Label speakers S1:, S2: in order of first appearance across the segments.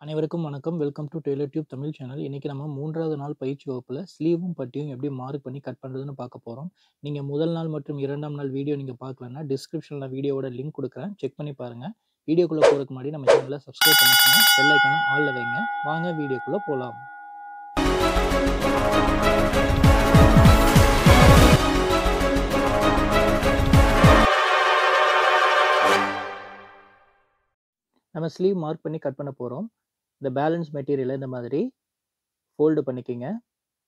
S1: அனைவருக்கும் வணக்கம். Welcome to Taylor Tamil channel. இன்னைக்கு நம்ம 3வது நாள் பயிற்சி வகுப்புல ஸ்லீவும் பட்டியும் எப்படி மார்க் பண்ணி கட் பண்றதுன்னு பார்க்க போறோம். நீங்க முதல் நாள் மற்றும் 2ஆம் நாள் வீடியோ நீங்க பார்க்கலன்னா, டிஸ்கிரிப்ஷன்ல வீடியோவோட லிங்க் குடுக்குறேன். செக் பண்ணி பாருங்க. வீடியோக்குள்ள போறதுக்கு முன்னாடி நம்ம சேனலை சப்ஸ்கிரைப் பண்ணிக்கோங்க. பெல் ஐகானை ஆல்ல வைங்க. வாங்க வீடியோக்குள்ள போலாம். நம்ம ஸ்லீவ் மார்க் பண்ணி கட் பண்ண போறோம். இந்த பேலன்ஸ் மெட்டீரியலை இந்த மாதிரி ஃபோல்டு பண்ணிக்கங்க.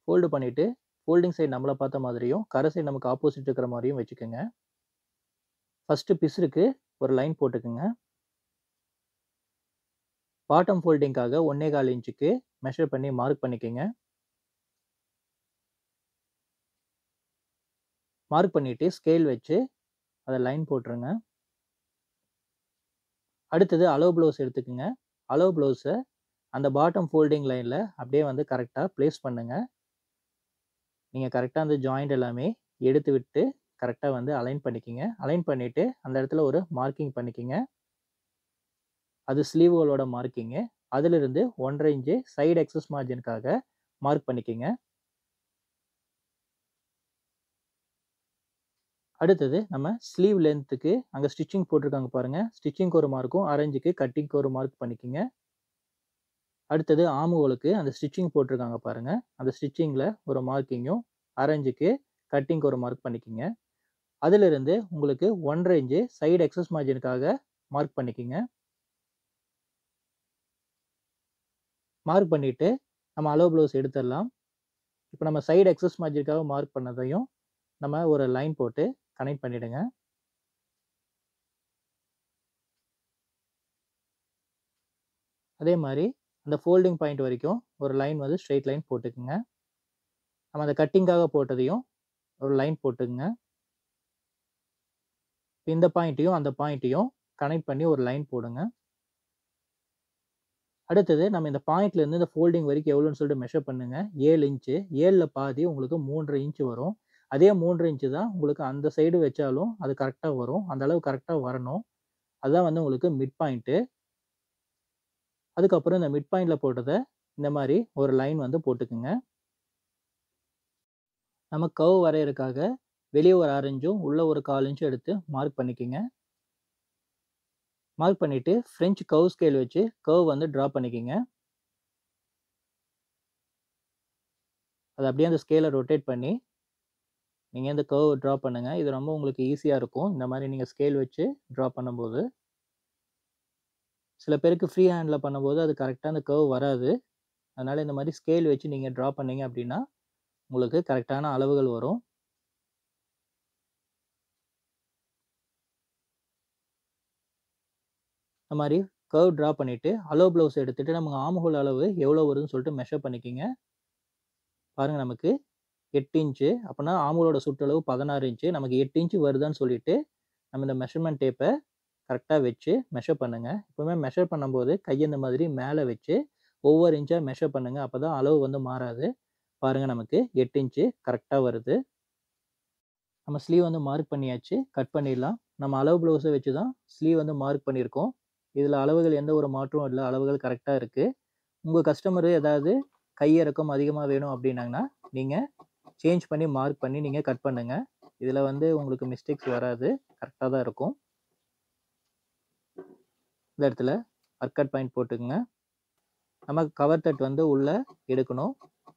S1: ஃபோல்டு பண்ணிட்டு ஃபோல்டிங் சைடு நம்மள பார்த்த மாதிரியும், கரை சைடு நமக்கு ஆப்போசிட் இருக்கிற மாதிரியும் வச்சுக்கோங்க. ஃபர்ஸ்ட் பிசுருக்கு ஒரு லைன் போட்டுக்குங்க. பாட்டம் ஃபோல்டிங்காக 1.25 இன்ச்சுக்கு மெஷர் பண்ணி மார்க் பண்ணிக்கங்க. மார்க் பண்ணிட்டு ஸ்கேல் வச்சு அதை லைன் போட்டுருங்க. அடுத்தது அளவு ப்ளவுஸ் எடுத்துக்கங்க. அளவு ப்ளவுஸை அந்த பாட்டம் ஃபோல்டிங் லைனில் அப்படியே வந்து கரெக்டாக ப்ளேஸ் பண்ணுங்க. நீங்கள் கரெக்டாக அந்த ஜாயிண்ட் எல்லாமே எடுத்து விட்டு கரெக்டாக வந்து அலைன் பண்ணிக்கிங்க. அலைன் பண்ணிவிட்டு அந்த இடத்துல ஒரு மார்க்கிங் பண்ணிக்கிங்க. அது ஸ்லீவ் ஹோலோட மார்க்கிங்கு. அதிலிருந்து 1.5 இன்ச்சு சைடு எக்ஸஸ் மார்ஜினுக்காக மார்க் பண்ணிக்கிங்க. அடுத்தது நம்ம ஸ்லீவ் லென்த்துக்கு அங்கே ஸ்டிச்சிங் போட்டிருக்காங்க பாருங்க. ஸ்டிச்சிங்க்கு ஒரு மார்க்கும், அரேஞ்சுக்கு கட்டிங்க்கு ஒரு மார்க் பண்ணிக்கிங்க. அடுத்தது ஆம்ஹோலுக்கு அந்த ஸ்டிச்சிங் போட்டிருக்காங்க பாருங்க. அந்த ஸ்டிச்சிங்கில் ஒரு மார்க்கிங்கும், அரேஞ்சுக்கு கட்டிங்க்கு ஒரு மார்க் பண்ணிக்கிங்க. அதிலிருந்து உங்களுக்கு 1.5 இன்ச்சு சைடு எக்ஸஸ் மார்ஜினுக்காக மார்க் பண்ணிக்கிங்க. மார்க் பண்ணிட்டு நம்ம அளவு ப்ளவுஸ் எடுத்துடலாம். இப்போ நம்ம சைடு எக்ஸஸ் மார்ஜினுக்காக மார்க் பண்ணதையும் நம்ம ஒரு லைன் போட்டு கனெக்ட் பண்ணிடுங்க. அதே மாதிரி அந்த ஃபோல்டிங் பாயிண்ட் வரைக்கும் ஒரு லைன் வந்து ஸ்ட்ரெயிட் லைன் போட்டுக்குங்க. நம்ம அந்த கட்டிங்காக போட்டதையும் ஒரு லைன் போட்டுக்குங்க. இந்த பாயிண்ட்டையும் அந்த பாயிண்ட்டையும் கனெக்ட் பண்ணி ஒரு லைன் போடுங்க. அடுத்தது நம்ம இந்த பாயிண்ட்ல இருந்து இந்த ஃபோல்டிங் வரைக்கும் எவ்வளோன்னு சொல்லிட்டு மெஷர் பண்ணுங்க. 7 இன்ச்சு. 7ல் பாதி உங்களுக்கு 3.5 இன்ச்சு வரும். அதே 3.5 இன்ச்சு தான் உங்களுக்கு அந்த சைடு வச்சாலும் அது கரெக்டாக வரும். அந்த அளவு கரெக்டாக வரணும். அதுதான் வந்து உங்களுக்கு மிட் பாயிண்ட்டு. அதுக்கப்புறம் இந்த மிட் பாயிண்ட்ல போட்டதை இந்த மாதிரி ஒரு லைன் வந்து போட்டுக்குங்க. நம்ம கர்வ் வரையறதுக்காக வெளியே ஒரு 1/2 இன்ச்சும் உள்ள ஒரு 1/4 இன்ச்சும் எடுத்து மார்க் பண்ணிக்கங்க. மார்க் பண்ணிட்டு ஃப்ரெஞ்ச் கர்வ் ஸ்கேல் வச்சு கர்வ் வந்து ட்ரா பண்ணிக்கங்க. அது அப்படியே அந்த ஸ்கேலை ரொட்டேட் பண்ணி நீங்கள் இந்த கர்வ் ட்ரா பண்ணுங்க. இது ரொம்ப உங்களுக்கு ஈஸியாக இருக்கும் இந்த மாதிரி நீங்கள் ஸ்கேல் வச்சு ட்ரா பண்ணும்போது. சில பேருக்கு ஃப்ரீ ஹேண்டில் பண்ணும்போது அது கரெக்டாக அந்த கர்வ் வராது. அதனால் இந்த மாதிரி ஸ்கேல் வச்சு நீங்கள் ட்ரா பண்ணீங்க அப்படின்னா உங்களுக்கு கரெக்டான அளவுகள் வரும். இந்த மாதிரி கர்வ் ட்ரா பண்ணிவிட்டு அளவு ப்ளவுஸ் எடுத்துகிட்டு நமக்கு ஆம்ஹோல் அளவு எவ்வளோ வருதுன்னு சொல்லிட்டு மெஷர் பண்ணிக்கிங்க. பாருங்கள் நமக்கு 8 இன்ச்சு. அப்படின்னா ஆம்ஹோலோட சுற்றளவு 16 இன்ச்சு. நமக்கு 8 இன்ச்சு வருதான்னு சொல்லிட்டு நம்ம இந்த மெஷர்மெண்ட் டேப்பை கரெக்டாக வச்சு மெஷர் பண்ணுங்க. எப்பவுமே மெஷர் பண்ணும்போது கையை இந்த மாதிரி மேலே வச்சு ஒவ்வொரு இன்ச்சாக மெஷர் பண்ணுங்க. அப்போ தான் அளவு வந்து மாறாது. பாருங்கள் நமக்கு 8 இன்ச்சு கரெக்டாக வருது. நம்ம ஸ்லீவ் வந்து மார்க் பண்ணியாச்சு. கட் பண்ணிடலாம். நம்ம அளவு ப்ளவுஸை வச்சு தான் ஸ்லீவ் வந்து மார்க் பண்ணியிருக்கோம். இதில் அளவுகள் எந்த ஒரு மாற்றமும் இல்லை. அளவுகள் கரெக்டாக இருக்குது. உங்கள் கஸ்டமரு ஏதாவது கையிறக்கம் அதிகமாக வேணும் அப்படின்னாங்கன்னா நீங்கள் சேஞ்ச் பண்ணி மார்க் பண்ணி நீங்கள் கட் பண்ணுங்கள். இதில் வந்து உங்களுக்கு மிஸ்டேக்ஸ் வராது. கரெக்டாக தான் இருக்கும். இந்த இடத்துல அர்கட் பாயிண்ட் போட்டுக்குங்க. நம்ம கவர் தட் வந்து உள்ளே எடுக்கணும்.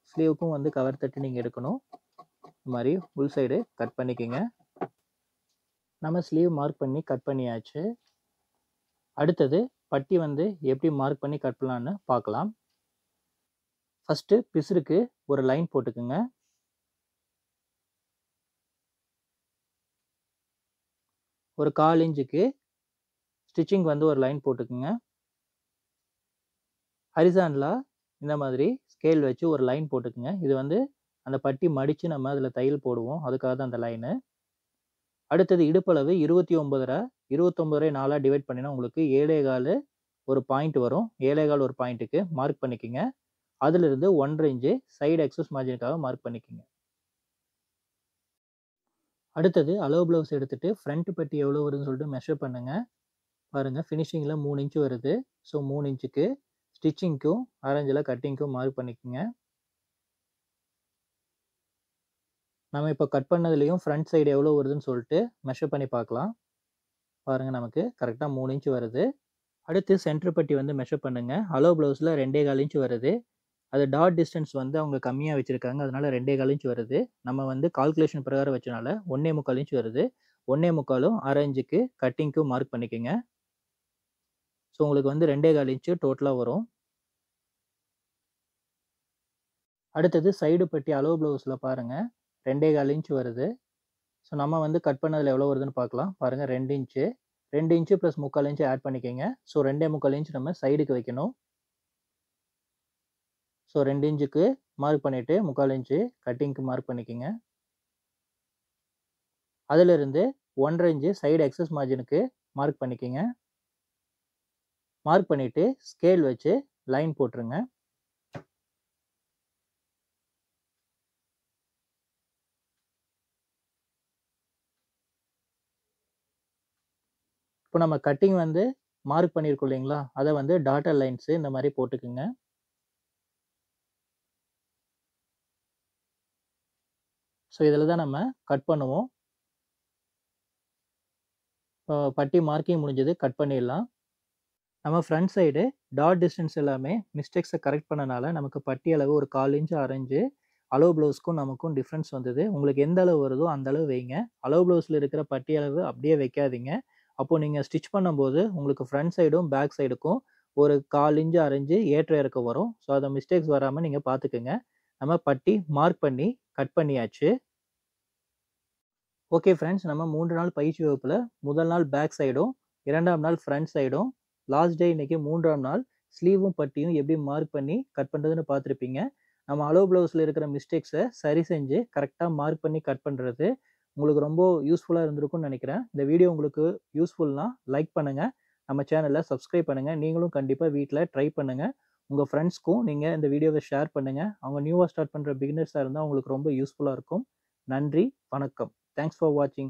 S1: ஸ்லீவுக்கும் வந்து கவர் தட்டு நீங்கள் எடுக்கணும். இந்த மாதிரி உள் சைடு கட் பண்ணிக்கோங்க. நம்ம ஸ்லீவ் மார்க் பண்ணி கட் பண்ணியாச்சு. அடுத்தது பட்டி வந்து எப்படி மார்க் பண்ணி கட் பண்ணலான்னு பார்க்கலாம். ஃபஸ்ட்டு பிசுருக்கு ஒரு லைன் போட்டுக்குங்க. ஒரு 1/4 இன்ச்சுக்கு ஸ்டிச்சிங் வந்து ஒரு லைன் போட்டுக்குங்க. ஹரிசாண்டலாக இந்த மாதிரி ஸ்கேல் வச்சு ஒரு லைன் போட்டுக்குங்க. இது வந்து அந்த பட்டி மடித்து நம்ம அதில் தையல் போடுவோம். அதுக்காக தான் அந்த லைனு. அடுத்தது இடுப்பளவு 29.5 29 4 டிவைட் பண்ணினா உங்களுக்கு 7.25 ஒரு பாயிண்ட் வரும். 7.25 ஒரு பாயிண்ட்டுக்கு மார்க் பண்ணிக்கோங்க. அதிலிருந்து 1.5 இன்ச்சு சைடு எக்ஸஸ் மார்ஜினுக்காக மார்க் பண்ணிக்கோங்க. அடுத்தது அளவு ப்ளவுஸ் எடுத்துட்டு ஃப்ரண்ட் பட்டி எவ்வளோ வருதுன்னு சொல்லிட்டு மெஷர் பண்ணுங்க. பாருங்கள் ஃபினிஷிங்கில் 3 இன்ச்சு வருது. ஸோ 3 இன்ச்சுக்கு ஸ்டிச்சிங்க்கும் ஆரஞ்சில் கட்டிங்க்கும் மார்க் பண்ணிக்கோங்க. நம்ம இப்போ கட் பண்ணதுலேயும் ஃப்ரண்ட் சைடு எவ்வளோ வருதுன்னு சொல்லிட்டு மெஷர் பண்ணி பார்க்கலாம். பாருங்கள், நமக்கு கரெக்டாக 3 இன்ச் வருது. அடுத்து சென்டர் பட்டி வந்து மெஷர் பண்ணுங்க. ஹலோ ப்ளவுஸில் 2.25 இன்ச் வருது. அது டாட் டிஸ்டன்ஸ் வந்து அவங்க கம்மியாக வச்சுருக்காங்க. அதனால 2.25 இன்ச் வருது. நம்ம வந்து கால்குலேஷன் பிரகாரம் வச்சனால 1.25 இன்ச் வருது. 1.25ம் அரை இன்ச்சுக்கு கட்டிங்க்கும் மார்க் பண்ணிக்கோங்க. ஸோ உங்களுக்கு வந்து 2.25 இன்ச்சு டோட்டலாக வரும். அடுத்தது சைடு பட்டி அளவு ப்ளவுஸில் பாருங்கள் 2.25 இன்ச் வருது. ஸோ நம்ம வந்து கட் பண்ணதில் எவ்வளோ வருதுன்னு பார்க்கலாம். பாருங்கள் 2 inch 2 inch plus 3/4 inch add பண்ணிக்கோங்க. ஸோ 2.25 இன்ச் நம்ம சைடுக்கு வைக்கணும். ஸோ 2 இன்ச்சுக்கு மார்க் பண்ணிவிட்டு 3/4 இன்ச்சு கட்டிங்க்கு மார்க் பண்ணிக்கோங்க. அதிலிருந்து 1.5 இன்ச்சு சைடு எக்ஸஸ் மார்ஜினுக்கு மார்க் பண்ணிக்கோங்க. மார்க் பண்ணிவிட்டு ஸ்கேல் வச்சு லைன் போட்டுருங்க. இப்போ நம்ம கட்டிங் வந்து மார்க் பண்ணியிருக்கோம் இல்லைங்களா, அதை வந்து டாட்டர் லைன்ஸு இந்த மாதிரி போட்டுக்குங்க. ஸோ இதில் தான் நம்ம கட் பண்ணுவோம். பட்டி மார்க்கிங் முடிஞ்சது, கட் பண்ணிடலாம். நம்ம ஃப்ரண்ட் சைடு டாட் டிஸ்டன்ஸ் எல்லாமே மிஸ்டேக்ஸை கரெக்ட் பண்ணனால நமக்கு பட்டி அளவு ஒரு 1/4 இன்ச்சு அரைஞ்சு அளவு ப்ளவுஸ்க்கும் நமக்கும் டிஃப்ரென்ஸ் வந்தது. உங்களுக்கு எந்த அளவு வருதோ அந்த அளவு வைங்க. அளவு ப்ளவுஸில் இருக்கிற பட்டி அளவு அப்படியே வைக்காதீங்க. அப்போது நீங்கள் ஸ்டிச் பண்ணும்போது உங்களுக்கு ஃப்ரண்ட் சைடும் பேக் சைடுக்கும் ஒரு 1/4 இன்ச்சு அரைஞ்சு ஏற்ற இறக்கம் வரும். ஸோ அதை மிஸ்டேக்ஸ் வராமல் நீங்கள் பார்த்துக்குங்க. நம்ம பட்டி மார்க் பண்ணி கட் பண்ணியாச்சு. ஓகே ஃப்ரெண்ட்ஸ், நம்ம 3 நாள் பயிற்சி வகுப்பில் முதல் நாள் பேக் சைடும், 2ஆம் நாள் ஃப்ரண்ட் சைடும், லாஸ்ட் டே இன்னைக்கு 3ஆம் நாள் ஸ்லீவும் பட்டியும் எப்படி மார்க் பண்ணி கட் பண்ணுறதுன்னு பார்த்துருப்பீங்க. நம்ம அளவு ப்ளவுஸில் இருக்கிற மிஸ்டேக்ஸை சரி செஞ்சு கரெக்டாக மார்க் பண்ணி கட் பண்ணுறது உங்களுக்கு ரொம்ப யூஸ்ஃபுல்லாக இருந்திருக்கும்னு நினைக்கிறேன். இந்த வீடியோ உங்களுக்கு யூஸ்ஃபுல்னா லைக் பண்ணுங்கள், நம்ம சேனலை சப்ஸ்கிரைப் பண்ணுங்கள். நீங்களும் கண்டிப்பாக வீட்டில் ட்ரை பண்ணுங்கள். உங்கள் ஃப்ரெண்ட்ஸ்க்கும் நீங்கள் இந்த வீடியோவை ஷேர் பண்ணுங்கள். அவங்க நியூவாக ஸ்டார்ட் பண்ணுற பிகினர்ஸாக இருந்தால் உங்களுக்கு ரொம்ப யூஸ்ஃபுல்லாக இருக்கும். நன்றி, வணக்கம். Thanks for watching.